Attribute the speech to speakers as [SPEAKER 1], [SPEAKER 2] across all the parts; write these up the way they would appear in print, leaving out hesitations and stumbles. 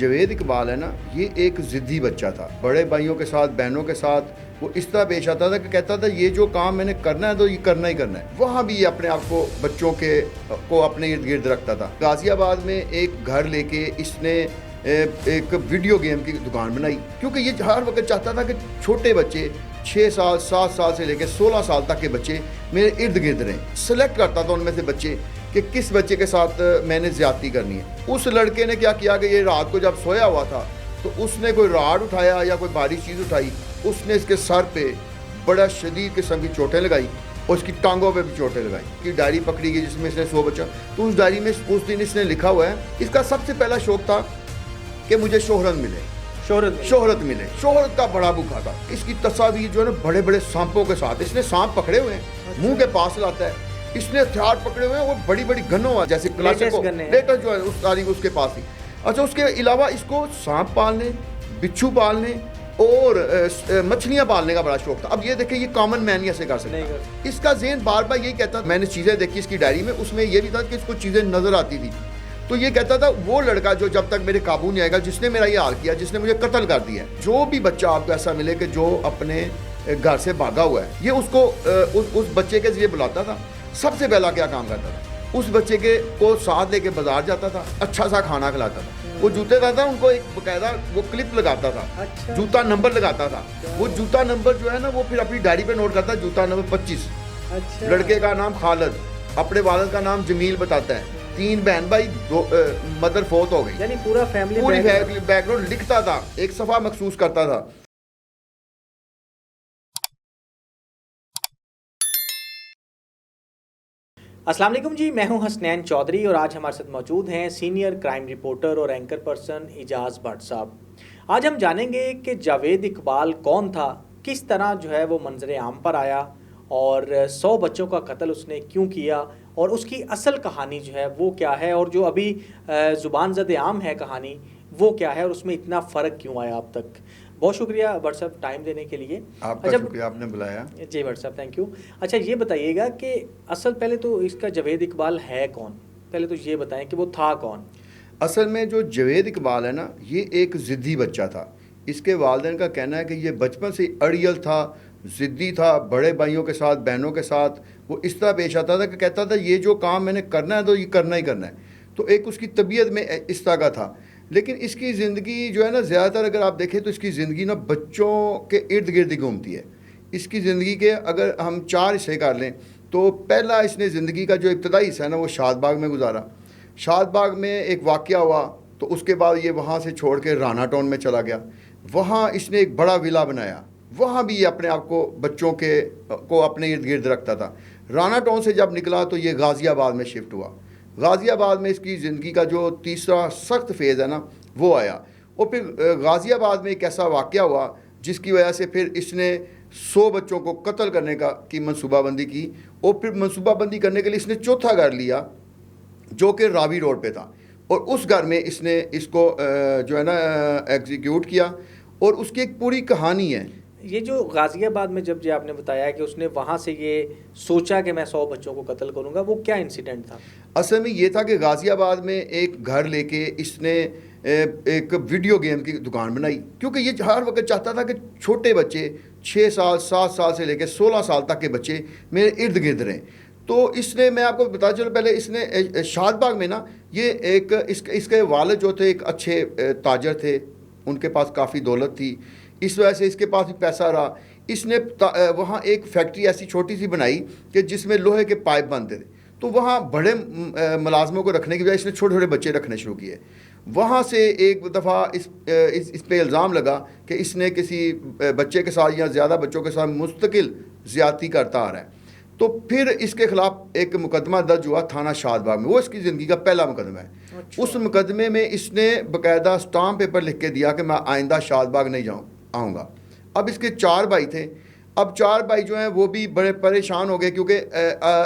[SPEAKER 1] جاوید اقبال ہے نا، یہ ایک ضدی بچہ تھا. بڑے بھائیوں کے ساتھ، بہنوں کے ساتھ وہ اس طرح پیش آتا تھا کہ کہتا تھا یہ جو کام میں نے کرنا ہے تو یہ کرنا ہی کرنا ہے. وہاں بھی یہ اپنے آپ کو بچوں کو اپنے ارد گرد رکھتا تھا. غازی آباد میں ایک گھر لے کے اس نے ایک ویڈیو گیم کی دکان بنائی، کیونکہ یہ ہر وقت چاہتا تھا کہ چھوٹے بچے 6 سال 7 سال سے لے کے 16 سال تک کے بچے میرے ارد گرد رہیں. سلیکٹ کرتا تھا ان میں سے بچے کہ کس بچے کے ساتھ میں نے زیادتی کرنی ہے. اس لڑکے نے کیا کیا کہ یہ رات کو جب سویا ہوا تھا تو اس نے کوئی راڈ اٹھایا یا کوئی بھاری چیز اٹھائی، اس نے اس کے سر پہ بڑا شدید قسم کی چوٹیں لگائی اور اس کی ٹانگوں پہ بھی چوٹیں لگائی. کی ڈائری پکڑی گئی جس میں اس نے 100 بچہ، تو اس ڈائری میں اس دن اس نے لکھا ہوا ہے، اس کا سب سے پہلا شوق تھا کہ مجھے شہرت ملے. شہرت کا بڑا بھوکا تھا. اس کی تصاویر جو ہے نا بڑے بڑے سانپوں کے ساتھ، اس نے سانپ پکڑے ہوئے ہیں، منہ کے پاس لاتا ہے، اس نے ہتھیار پکڑے ہوئے ہیں، وہ بڑی بڑی گنوں جیسے لیٹسٹ جو ہے اس تاریخ اس کے پاس ہی. اچھا، اس کے علاوہ اس کو سانپ پالنے، بچھو پالنے اور مچھلیاں پالنے کا بڑا شوق تھا. اب یہ دیکھیں یہ کامن مین ہی ایسے کر سکتا ہے. اس کا ذہن بار بار یہی کہتا، میں نے چیزیں دیکھی اس کی ڈائری میں، اس میں یہ بھی تھا کہ اس کو چیزیں نظر آتی تھی، تو یہ کہتا تھا وہ لڑکا جو جب تک میرے قابو نہیں آئے گا، جس نے میرا یہ حال کیا، جس نے مجھے قتل کر دیا ہے. جو بھی بچہ آپ کو ایسا ملے کہ جو اپنے گھر سے بھاگا ہوا ہے، یہ اس کو اس بچے کے ذریعے بلاتا تھا. سب سے پہلا کیا کام کرتا تھا، اس بچے کو ساتھ لے کے بازار جاتا تھا، اچھا سا کھانا کھلاتا تھا. وہ جوتے لاتا ان کو ایک باقاعدہ وہ کلپ لگاتا تھا، جوتا نمبر لگاتا تھا. وہ جوتا نمبر جو ہے نا وہ پھر اپنی ڈائری پہ نوٹ کرتا، جوتا نمبر 25. لڑکے کا نام خالد، اپنے والد کا نام جمیل بتاتا ہے. 3 بہن بھائی، مدر فوت ہو گئی.
[SPEAKER 2] یعنی پوری فیملی
[SPEAKER 1] بیک گراؤنڈ لکھتا تھا، ایک صفحہ مخصوص کرتا تھا.
[SPEAKER 2] السلام علیکم جی، میں ہوں حسنین چودھری اور آج ہمارے ساتھ موجود ہیں سینئر کرائم رپورٹر اور اینکر پرسن اعجاز بٹ صاحب. آج ہم جانیں گے کہ جاوید اقبال کون تھا، کس طرح جو ہے وہ منظر عام پر آیا اور 100 بچوں کا قتل اس نے کیوں کیا، اور اس کی اصل کہانی جو ہے وہ کیا ہے، اور جو ابھی زبان زد عام ہے کہانی وہ کیا ہے، اور اس میں اتنا فرق کیوں آیا اب تک. بہت شکریہ بٹ صاحب ٹائم دینے کے لیے.
[SPEAKER 1] آپ کا شکریہ، آپ نے بلایا.
[SPEAKER 2] جی بٹ صاحب تھینک یو. اچھا یہ بتائیے گا کہ اصل پہلے تو اس کا جاوید اقبال ہے کون، پہلے تو یہ بتائیں کہ وہ تھا کون.
[SPEAKER 1] اصل میں جو جاوید اقبال ہے نا، یہ ایک ضدی بچہ تھا. اس کے والدین کا کہنا ہے کہ یہ بچپن سے اڑیل تھا، ضدی تھا. بڑے بھائیوں کے ساتھ، بہنوں کے ساتھ وہ اس طرح پیش آتا تھا کہ کہتا تھا یہ جو کام میں نے کرنا ہے تو یہ کرنا ہی کرنا ہے. تو ایک اس کی طبیعت میں اس طرح کا تھا. لیکن اس کی زندگی جو ہے نا، زیادہ تر اگر آپ دیکھیں تو اس کی زندگی نا بچوں کے ارد گرد ہی گھومتی ہے. اس کی زندگی کے اگر ہم 4 حصے کر لیں تو پہلا اس نے زندگی کا جو ابتدائی حصہ ہے نا وہ شاد باغ میں گزارا. شاد باغ میں ایک واقعہ ہوا تو اس کے بعد یہ وہاں سے چھوڑ کے رانا ٹاؤن میں چلا گیا. وہاں اس نے ایک بڑا ولا بنایا، وہاں بھی یہ اپنے آپ کو کو اپنے ارد گرد رکھتا تھا. رانا ٹاؤن سے جب نکلا تو یہ غازی آباد میں شفٹ ہوا. غازی آباد میں اس کی زندگی کا جو تیسرا سخت فیز ہے نا وہ آیا. اور پھر غازی آباد میں ایک ایسا واقعہ ہوا جس کی وجہ سے پھر اس نے 100 بچوں کو قتل کرنے کی منصوبہ بندی کی. اور پھر منصوبہ بندی کرنے کے لیے اس نے چوتھا گھر لیا جو کہ راوی روڈ پہ تھا، اور اس گھر میں اس نے اس کو جو ہے نا ایگزیکیوٹ کیا. اور اس کی ایک پوری کہانی ہے.
[SPEAKER 2] یہ جو غازی آباد میں جب آپ نے بتایا کہ اس نے وہاں سے یہ سوچا کہ میں 100 بچوں کو قتل کروں گا، وہ کیا انسیڈنٹ تھا؟
[SPEAKER 1] اصل میں یہ تھا کہ غازی آباد میں ایک گھر لے کے اس نے ایک ویڈیو گیم کی دکان بنائی، کیونکہ یہ ہر وقت چاہتا تھا کہ چھوٹے بچے 6 سال 7 سال سے لے کے 16 سال تک کے بچے میرے ارد گرد رہیں. تو اس نے، میں آپ کو بتا چلوں پہلے، اس نے شاد باغ میں نا یہ ایک اس کے والد جو تھے ایک اچھے تاجر تھے، ان کے پاس کافی دولت تھی، اس وجہ سے اس کے پاس بھی پیسہ رہا. اس نے وہاں ایک فیکٹری ایسی چھوٹی سی بنائی کہ جس میں لوہے کے پائپ بنتے تھے. تو وہاں بڑے ملازموں کو رکھنے کی بجائے اس نے چھوٹے چھوٹے بچے رکھنے شروع کیے. وہاں سے ایک دفعہ اس پہ الزام لگا کہ اس نے کسی بچے کے ساتھ یا زیادہ بچوں کے ساتھ مستقل زیادتی کرتا آ رہا ہے. تو پھر اس کے خلاف ایک مقدمہ درج ہوا تھانہ شاد باغ میں. وہ اس کی زندگی کا پہلا مقدمہ ہے. اس مقدمے میں اس نے باقاعدہ اسٹامپ پیپر لکھ کے دیا کہ میں آئندہ شاد باغ نہیں آؤں گا. اب اس کے 4 بھائی تھے. اب 4 بھائی جو ہیں وہ بھی بڑے پریشان ہو گئے، کیونکہ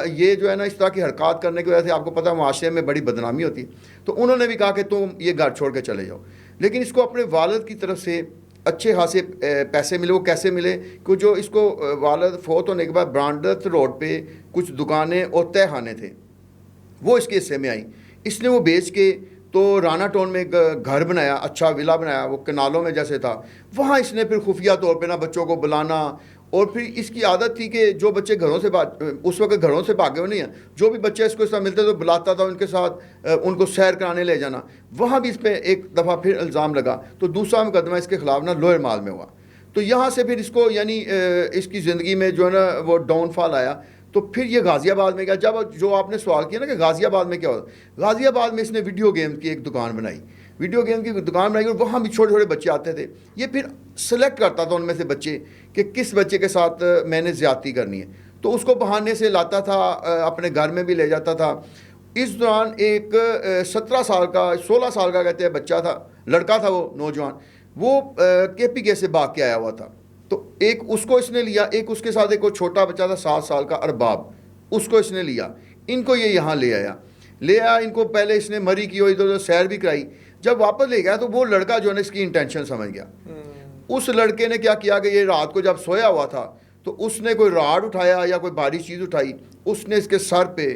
[SPEAKER 1] یہ جو ہے نا اس طرح کی حرکات کرنے کی وجہ سے آپ کو پتہ معاشرے میں بڑی بدنامی ہوتی ہے. تو انہوں نے بھی کہا کہ تم یہ گھر چھوڑ کے چلے جاؤ. لیکن اس کو اپنے والد کی طرف سے اچھے خاصے پیسے ملے. وہ کیسے ملے کہ جو اس کو والد فوت ہونے کے بعد برانڈت روڈ پہ کچھ دکانیں اور تہہ خانے تھے وہ اس کے حصے میں آئیں. اس نے وہ بیچ کے تو رانا ٹاؤن میں ایک گھر بنایا، اچھا ولا بنایا، وہ کنالوں میں جیسے تھا، وہاں اس نے پھر خفیہ طور پہ نا بچوں کو بلانا، اور پھر اس کی عادت تھی کہ جو بچے گھروں سے اس وقت گھروں سے بھاگے ہوئے نہیں ہیں، جو بھی بچے اس کو اس طرح ملتے تو بلاتا تھا ان کے ساتھ ان کو سیر کرانے لے جانا. وہاں بھی اس پہ ایک دفعہ پھر الزام لگا، تو دوسرا مقدمہ اس کے خلاف نا لوئر مال میں ہوا. تو یہاں سے پھر اس کو یعنی اس کی زندگی میں جو ہے نا وہ ڈاؤن فال آیا. تو پھر یہ غازی آباد میں گیا. جب جو آپ نے سوال کیا نا کہ غازی آباد میں کیا ہوتا، غازی آباد میں اس نے ویڈیو گیم کی ایک دکان بنائی، ویڈیو گیم کی دکان بنائی، اور وہاں بھی چھوٹے چھوٹے بچے آتے تھے. یہ پھر سلیکٹ کرتا تھا ان میں سے بچے کہ کس بچے کے ساتھ میں نے زیادتی کرنی ہے، تو اس کو بہانے سے لاتا تھا، اپنے گھر میں بھی لے جاتا تھا. اس دوران ایک 17 سال کا 16 سال کا کہتے ہیں بچہ تھا، لڑکا تھا، وہ نوجوان، وہ KPK سے بھاگ کے آیا ہوا تھا. تو ایک اس کو اس نے لیا، ایک اس کے ساتھ ایک وہ چھوٹا بچہ تھا 7 سال کا ارباب، اس کو اس نے لیا. ان کو یہ یہاں لے آیا. ان کو پہلے اس نے مری کی، ادھر ادھر سیر بھی کرائی. جب واپس لے گیا تو وہ لڑکا جو ہے نا اس کی انٹینشن سمجھ گیا. اس لڑکے نے کیا کیا کہ یہ رات کو جب سویا ہوا تھا تو اس نے کوئی راڈ اٹھایا یا کوئی بھاری چیز اٹھائی، اس نے اس کے سر پہ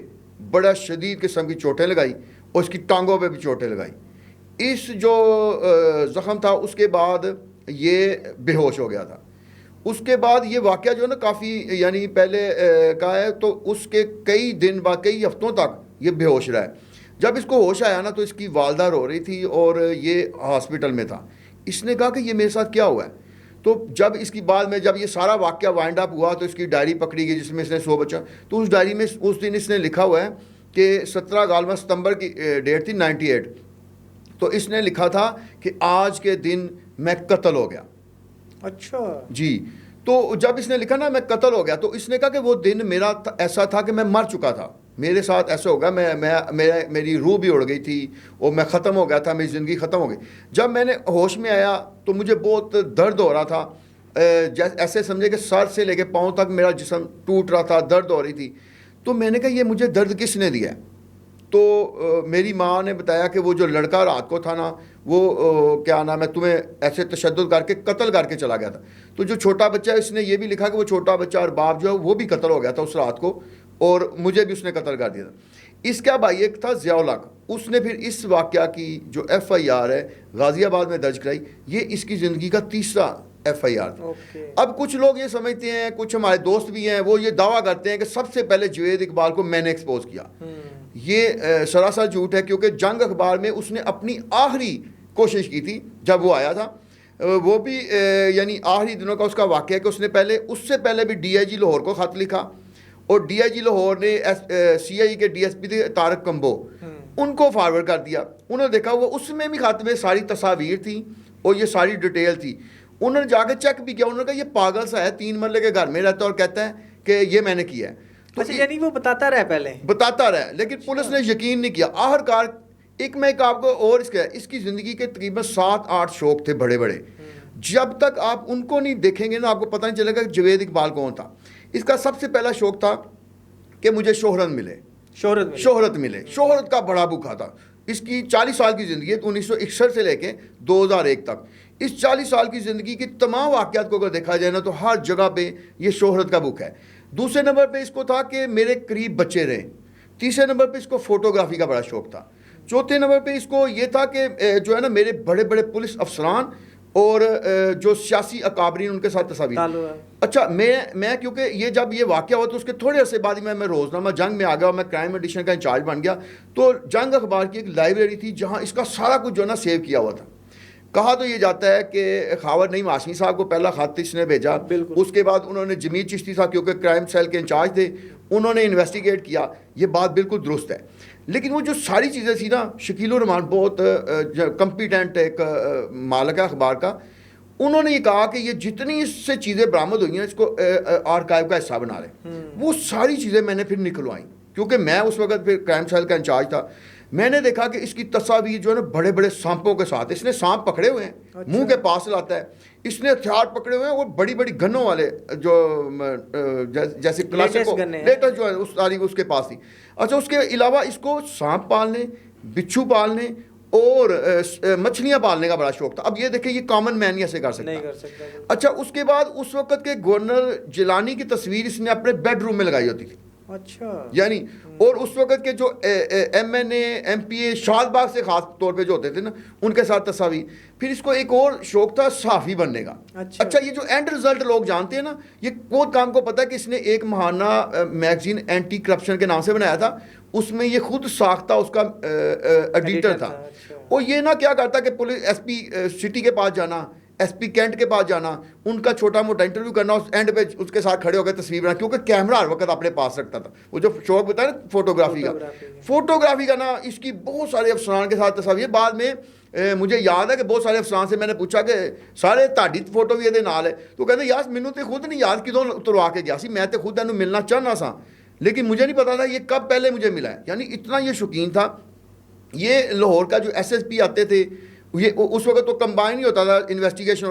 [SPEAKER 1] بڑا شدید قسم کی چوٹیں لگائی اور اس کی ٹانگوں پہ بھی چوٹیں لگائی. اس جو زخم تھا اس کے بعد یہ بے ہوش ہو گیا تھا. اس کے بعد یہ واقعہ جو ہے نا کافی یعنی پہلے کا ہے، تو اس کے کئی دن بعد کئی ہفتوں تک یہ بے ہوش رہا ہے. جب اس کو ہوش آیا نا تو اس کی والدہ رو رہی تھی اور یہ ہاسپٹل میں تھا. اس نے کہا کہ یہ میرے ساتھ کیا ہوا ہے. تو جب اس کی بعد میں جب یہ سارا واقعہ وائنڈ اپ ہوا تو اس کی ڈائری پکڑی گئی جس میں اس نے 100 بچہ، تو اس ڈائری میں اس دن اس نے لکھا ہوا ہے کہ 17 غالباً ستمبر کی ڈیٹ تھی 98. تو اس نے لکھا تھا کہ آج کے دن میں قتل ہو گیا. اچھا جی. تو جب اس نے لکھا نا میں قتل ہو گیا، تو اس نے کہا کہ وہ دن میرا ایسا تھا کہ میں مر چکا تھا، میرے ساتھ ایسا ہو گیا، میری روح بھی اڑ گئی تھی اور میں ختم ہو گیا تھا، میری زندگی ختم ہو گئی. جب میں نے ہوش میں آیا تو مجھے بہت درد ہو رہا تھا، ایسے سمجھے کہ سر سے لے کے پاؤں تک میرا جسم ٹوٹ رہا تھا، درد ہو رہی تھی. تو میں نے کہا یہ مجھے درد کس نے دیا ہے؟ تو میری ماں نے بتایا کہ وہ جو لڑکا رات کو تھا نا وہ کیا نام ہے تمہیں ایسے تشدد کر کے قتل کر کے چلا گیا تھا. تو جو چھوٹا بچہ ہے اس نے یہ بھی لکھا کہ وہ چھوٹا بچہ ارباب جو ہے وہ بھی قتل ہو گیا تھا اس رات کو، اور مجھے بھی اس نے قتل کر دیا تھا. اس کا بھائی ایک تھا ضیاء الحق، اس نے پھر اس واقعہ کی جو FIR ہے غازی آباد میں درج کرائی. یہ اس کی زندگی کا تیسرا FIR تھا. اب کچھ لوگ یہ سمجھتے ہیں، کچھ ہمارے دوست بھی ہیں، وہ یہ دعویٰ کرتے ہیں کہ سب سے پہلے جاوید اقبال کو میں نے ایکسپوز کیا. یہ سراسر جھوٹ ہے، کیونکہ جنگ اخبار میں اس نے اپنی آخری کوشش کی تھی جب وہ آیا تھا. وہ بھی یعنی آخری دنوں کا اس کا واقعہ ہے کہ اس سے پہلے بھی DIG لاہور کو خط لکھا، اور DIG لاہور نے CI کے DSP تھے طارق کمبو، ان کو فارورڈ کر دیا. انہوں نے دیکھا وہ اس میں بھی خط میں ساری تصاویر تھیں اور یہ ساری ڈیٹیل تھی. انہوں نے جا کے چیک بھی کیا، انہوں نے کہا یہ پاگل سا ہے، 3 مرلے کے گھر میں رہتا ہے اور کہتا ہے کہ یہ میں نے کیا ہے.
[SPEAKER 2] اچھا یعنی وہ بتاتا رہا،
[SPEAKER 1] لیکن پولیس نے یقین نہیں کیا. آخرکار میں ایک آپ کو اور اس کی زندگی کے تقریباً 7-8 شوق تھے بڑے بڑے. جب تک آپ ان کو نہیں دیکھیں گے نا آپ کو پتہ نہیں چلے گا کہ جاوید اقبال کون تھا. اس کا سب سے پہلا شوق تھا کہ مجھے شہرت ملے. شہرت کا بڑا بھوکا تھا. اس کی 40 سال کی زندگی ہے 1961 سے لے کے 2001 تک. اس 40 سال کی زندگی کی تمام واقعات کو اگر دیکھا جائے نا تو ہر جگہ پہ یہ شہرت کا بھوک ہے. دوسرے نمبر پہ اس کو تھا کہ میرے قریب بچے رہیں. تیسرے نمبر پہ اس کو فوٹوگرافی کا بڑا شوق تھا. چوتھے نمبر پہ اس کو یہ تھا کہ جو ہے نا میرے بڑے بڑے پولیس افسران اور جو سیاسی اکابرین ان کے ساتھ تصاویر. اچھا میں کیونکہ یہ جب یہ واقعہ ہوا تو اس کے تھوڑے عرصے بعد ہی میں روزنامہ جنگ میں آ گیا اور میں کرائم ایڈیشن کا انچارج بن گیا. تو جنگ اخبار کی ایک لائبریری تھی جہاں اس کا سارا کچھ جو ہے نا سیو کیا ہوا تھا. کہا تو یہ جاتا ہے کہ خاور نعیم ہاشمی صاحب کو پہلا خط اس نے بھیجا. اس کے بعد انہوں نے جمیل چشتی صاحب کیونکہ کرائم سیل کے انچارج تھے انہوں نے انویسٹیگیٹ کیا. یہ بات بالکل درست ہے. لیکن وہ جو ساری چیزیں تھیں نا شکیل الرحمان بہت کمپیٹنٹ ایک مالک ہے اخبار کا، انہوں نے یہ کہا کہ یہ جتنی اس سے چیزیں برآمد ہوئی ہیں اس کو آرکائیو کا حصہ بنا لیں. وہ ساری چیزیں میں نے پھر نکلوائیں کیونکہ میں اس وقت پھر کرائم سیل کا انچارج تھا. میں نے دیکھا کہ اس کی تصاویر جو ہے نا بڑے بڑے سانپوں کے ساتھ، اس نے سانپ پکڑے ہوئے ہیں منہ کے پاس لاتا ہے، اس نے ہتھیار پکڑے ہوئے ہیں اور بڑی بڑی گنوں والے جو جیسے لیٹسٹ جو ہے اس تاریخ اس کے پاس تھی. اچھا اس کے علاوہ اس کو سانپ پالنے، بچھو پالنے اور مچھلیاں پالنے کا بڑا شوق تھا. اب یہ دیکھیں یہ کامن مین ایسے کر سکتا. اچھا اس کے بعد اس وقت کے گورنر جیلانی کی تصویر اس نے اپنے بیڈ روم میں لگائی ہوتی تھی.
[SPEAKER 2] اچھا
[SPEAKER 1] یعنی اور اس وقت کے جو M N A M P A Shadbagh سے خاص طور پہ جو ہوتے تھے نا ان کے ساتھ تصاویر. پھر اس کو ایک اور شوق تھا صحافی بننے کا. اچھا یہ جو اینڈ رزلٹ لوگ جانتے ہیں نا, یہ وہ کام کو پتا ہے کہ اس نے ایک ماہانہ میگزین اینٹی کرپشن کے نام سے بنایا تھا, اس میں یہ خود ساختہ اس کا ایڈیٹر تھا. اور یہ نہ کیا کرتا کہ پولیس ایس پی سٹی کے پاس جانا, ایس پی کینٹ کے پاس جانا, ان کا چھوٹا موٹا انٹرویو کرنا, اس اینڈ پہ اس کے ساتھ کھڑے ہو کے تصویر بنا, کیونکہ کیمرہ ہر وقت اپنے پاس رکھتا تھا. وہ جو شوق بتایا نا فوٹوگرافی کا نا, اس کی بہت سارے افسران کے ساتھ تصاویر. بعد میں مجھے یاد ہے کہ بہت سارے افسران سے میں نے پوچھا کہ سارے تاڑی فوٹو بھی یہ نال ہے, تو کہتے یار مینوں تے خود نہیں یاد کدوں اتروا کے گیا سی, میں تے خود اینوں ملنا چاہنا سا, لیکن مجھے نہیں پتا تھا یہ کب پہلے مجھے ملا ہے. یعنی اتنا یہ شوقین تھا. یہ لاہور کا جو ایس ایس پی آتے تھے, یہ اس وقت تو کمبائن ہی ہوتا تھا انویسٹیگیشن,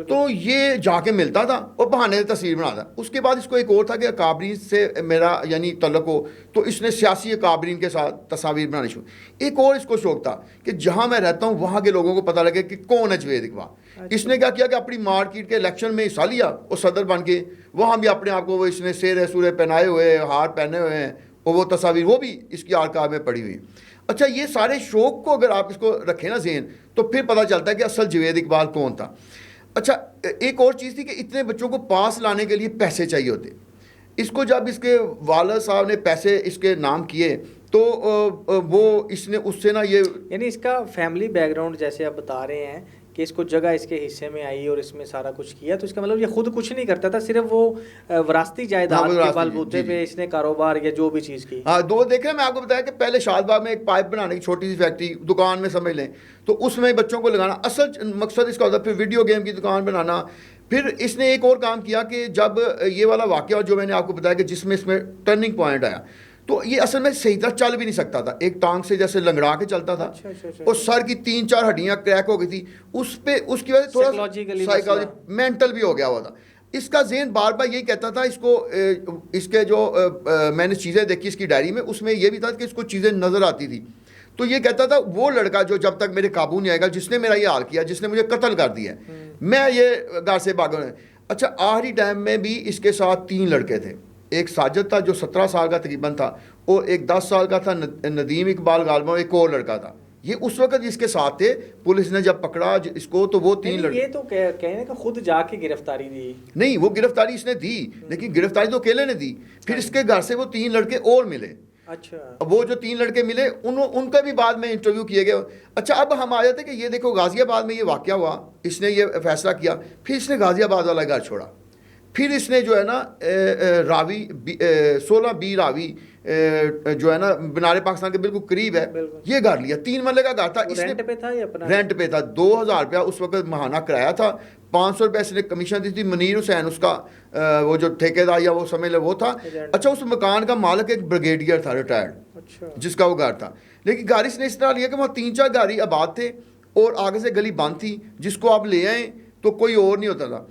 [SPEAKER 1] تو یہ جا کے ملتا تھا اور بہانے سے تصویر بناتا. اس کے بعد اس کو ایک اور تھا کہ اکابرین سے میرا یعنی تعلق ہو, تو اس نے سیاسی اکابرین کے ساتھ تصاویر بنانی شروع. ایک اور اس کو شوق تھا کہ جہاں میں رہتا ہوں وہاں کے لوگوں کو پتہ لگے کہ کون ہے جاوید اقبال. اس نے کیا کیا کہ اپنی مارکیٹ کے الیکشن میں حصہ لیا اور صدر بن کے وہاں بھی اپنے آپ کو اس نے سیرے سورے پہنائے ہوئے, ہار پہنے ہوئے ہیں, اور وہ تصاویر وہ بھی اس کی آرکائیو میں پڑی ہوئی. اچھا یہ سارے شوق کو اگر آپ اس کو رکھیں نا ذہن, تو پھر پتہ چلتا ہے کہ اصل جاوید اقبال کون تھا. اچھا ایک اور چیز تھی کہ اتنے بچوں کو پاس لانے کے لیے پیسے چاہیے ہوتے. اس کو جب اس کے والد صاحب نے پیسے اس کے نام کیے تو وہ اس نے اس سے نا یہ
[SPEAKER 2] یعنی اس کا فیملی بیک گراؤنڈ جیسے آپ بتا رہے ہیں کہ اس کو جگہ اس کے حصے میں آئی اور اس میں سارا کچھ کیا, تو اس کا مطلب یہ خود کچھ نہیں کرتا تھا, صرف وہ وراثتی جائیداد کے بل بوتے پہ اس نے کاروبار یا جو بھی چیز کی.
[SPEAKER 1] ہاں دو دیکھیں, میں آپ کو بتایا کہ پہلے شاد باغ میں ایک پائپ بنانے کی چھوٹی سی فیکٹری دکان میں سمجھ لیں, تو اس میں بچوں کو لگانا اصل مقصد اس کا ہوتا ہے. پھر ویڈیو گیم کی دکان بنانا. پھر اس نے ایک اور کام کیا کہ جب یہ والا واقعہ جو میں نے آپ کو بتایا کہ جس میں اس میں ٹرننگ پوائنٹ آیا, تو یہ اصل میں صحیح طرح چل بھی نہیں سکتا تھا, ایک ٹانگ سے جیسے لنگڑا کے چلتا تھا, اور سر کی 3-4 ہڈیاں کریک ہو گئی تھی. اس پہ اس کی وجہ سے تھوڑا سائیکالوجی مینٹل بھی ہو گیا ہوا تھا. اس کا ذہن بار بار یہی کہتا تھا, اس کو اس کے جو میں نے چیزیں دیکھی اس کی ڈائری میں, اس میں یہ بھی تھا کہ اس کو چیزیں نظر آتی تھی. تو یہ کہتا تھا وہ لڑکا جو جب تک میرے قابو نہیں آئے گا, جس نے میرا یہ حال کیا, جس نے مجھے قتل کر دیا ہے, میں یہ گھر سے بھاگا. اچھا آخری ٹائم میں بھی اس کے ساتھ 3 لڑکے تھے. ایک ساجد تھا جو 17 سال کا تقریباً تھا, اور ایک 10 سال کا تھا ندیم اقبال غالباً, ایک اور لڑکا تھا. یہ اس وقت اس کے ساتھ تھے. پولیس نے جب پکڑا اس کو تو وہ 3 لڑکے,
[SPEAKER 2] یہ تو کہنے کا خود جا کے گرفتاری دی
[SPEAKER 1] نہیں, وہ گرفتاری اس نے دی, لیکن گرفتاری تو اکیلے نے دی. پھر اس کے گھر سے وہ 3 لڑکے اور ملے.
[SPEAKER 2] اچھا
[SPEAKER 1] وہ جو 3 لڑکے ملے ان کا بھی بعد میں انٹرویو کیے گئے. اچھا اب ہم آ جاتے کہ یہ دیکھو غازی آباد میں یہ واقعہ ہوا, اس نے یہ فیصلہ کیا, پھر اس نے غازی آباد والا گھر چھوڑا. پھر اس نے جو ہے نا راوی 16 بی راوی جو ہے نا بنارے پاکستان کے بالکل قریب ہے, یہ گھر لیا. 3 مرلے کا گھر تھا. اس نے رینٹ پہ تھا. 2000 روپیہ اس وقت ماہانہ کرایہ تھا. 500 روپے اس نے کمیشن دی تھی. منیر حسین اس کا وہ جو ٹھیکیدار یا وہ سمجھ لے وہ تھا. اچھا اس مکان کا مالک ایک بریگیڈیئر تھا ریٹائرڈ, جس کا وہ گھر تھا. لیکن گھر اس نے اس طرح لیا کہ وہاں 3-4 گاڑی آباد تھے اور آگے سے گلی بند تھی, جس کو آپ لے آئیں تو کوئی اور نہیں ہوتا تھا.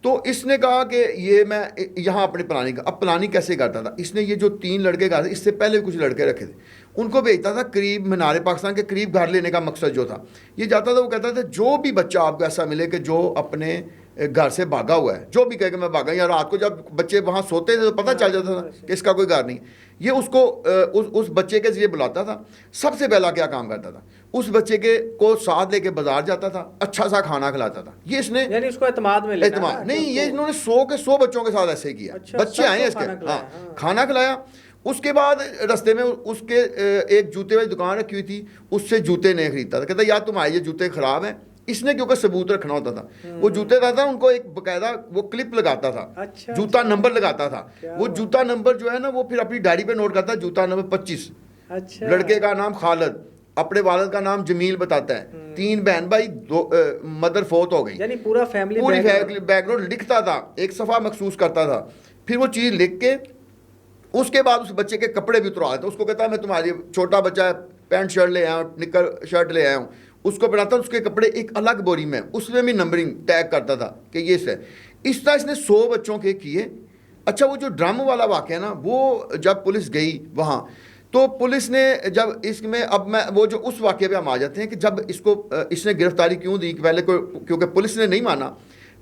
[SPEAKER 1] تو اس نے کہا کہ یہ میں یہاں اپنی پلاننگ کا. اب پلاننگ کیسے کرتا تھا, اس نے یہ جو 3 لڑکے گھر تھے, اس سے پہلے کچھ لڑکے رکھے تھے, ان کو بھیجتا تھا قریب منارے پاکستان کے قریب. گھر لینے کا مقصد جو تھا, یہ جاتا تھا, وہ کہتا تھا جو بھی بچہ آپ کو ایسا ملے کہ جو اپنے گھر سے بھاگا ہوا ہے, جو بھی کہے کہ میں بھاگا, یا رات کو جب بچے وہاں سوتے تھے تو پتہ چل جاتا تھا کہ اس کا کوئی گھر نہیں, یہ اس کو اس بچے کے ذریعے بلاتا تھا. سب سے پہلا کیا کام کرتا تھا, اس بچے کے کو ساتھ لے کے بازار جاتا تھا, اچھا سا کھانا کھلاتا تھا. یہ اس نے
[SPEAKER 2] یعنی اس کو اعتماد میں لینا,
[SPEAKER 1] اعتماد نہیں, یہ انہوں نے 100 کے 100 بچوں کے ساتھ ایسے کیا. بچے آئے ہیں اس کے, ہاں کھانا کھلایا. اس کے بعد رستے میں اس کے ایک جوتے والی دکان رکھی ہوئی تھی, اس سے جوتے نہیں خریدتا تھا. کہتا یار تمہارے یہ جوتے خراب ہیں. اس نے کیونکہ ثبوت رکھنا ہوتا تھا, وہ جوتے تھا ان کو ایک باقاعدہ وہ کلپ لگاتا تھا, جوتا نمبر لگاتا تھا. وہ جوتا نمبر جو ہے نا وہ پھر اپنی ڈائری پہ نوٹ کرتا ہے, جوتا نمبر 25. لڑکے کا نام خالد, اپنے والد کا نام جمیل بتاتا ہے. 3 بہن بھائی, 2 مدر فوت ہو گئی.
[SPEAKER 2] یعنی پورا فیملی
[SPEAKER 1] بیک گراؤنڈ لکھتا تھا, ایک صفحہ مخصوص کرتا تھا. پھر وہ چیز لکھ کے اس کے بعد اس بچے کے کپڑے بھی اتروا دیتا. اس کو کہتا ہے میں تمہاری چھوٹا بچہ ہے, پینٹ شرٹ لے آیا ہوں, نکر شرٹ لے آیا ہوں, اس کو پہناتا. اس کے کپڑے ایک الگ بوری میں, اس میں بھی نمبرنگ ٹیگ کرتا تھا کہ یہ سے. اس طرح اس نے 100 بچوں کے کیے. اچھا وہ جو ڈرم والا واقعہ ہے نا, وہ جب پولیس گئی وہاں, تو پولیس نے جب اس میں, اب میں وہ جو اس واقعے پہ ہم آ جاتے ہیں کہ جب اس کو اس نے گرفتاری کیوں دی, پہلے کو کیونکہ پولیس نے نہیں مانا,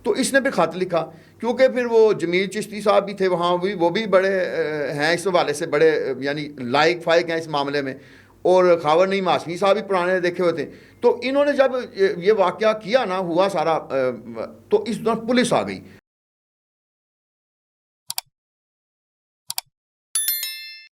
[SPEAKER 1] تو اس نے بھی خط لکھا، کیونکہ پھر وہ جمیل چشتی صاحب بھی تھے وہاں، وہ بھی بڑے ہیں اس حوالے سے، بڑے یعنی لائق فائق ہیں اس معاملے میں، اور خاور نعیم ہاشمی صاحب بھی پرانے دیکھے ہوتے ہیں. تو انہوں نے جب یہ واقعہ کیا نا، ہوا سارا، تو اس دوران پولیس آ گئی.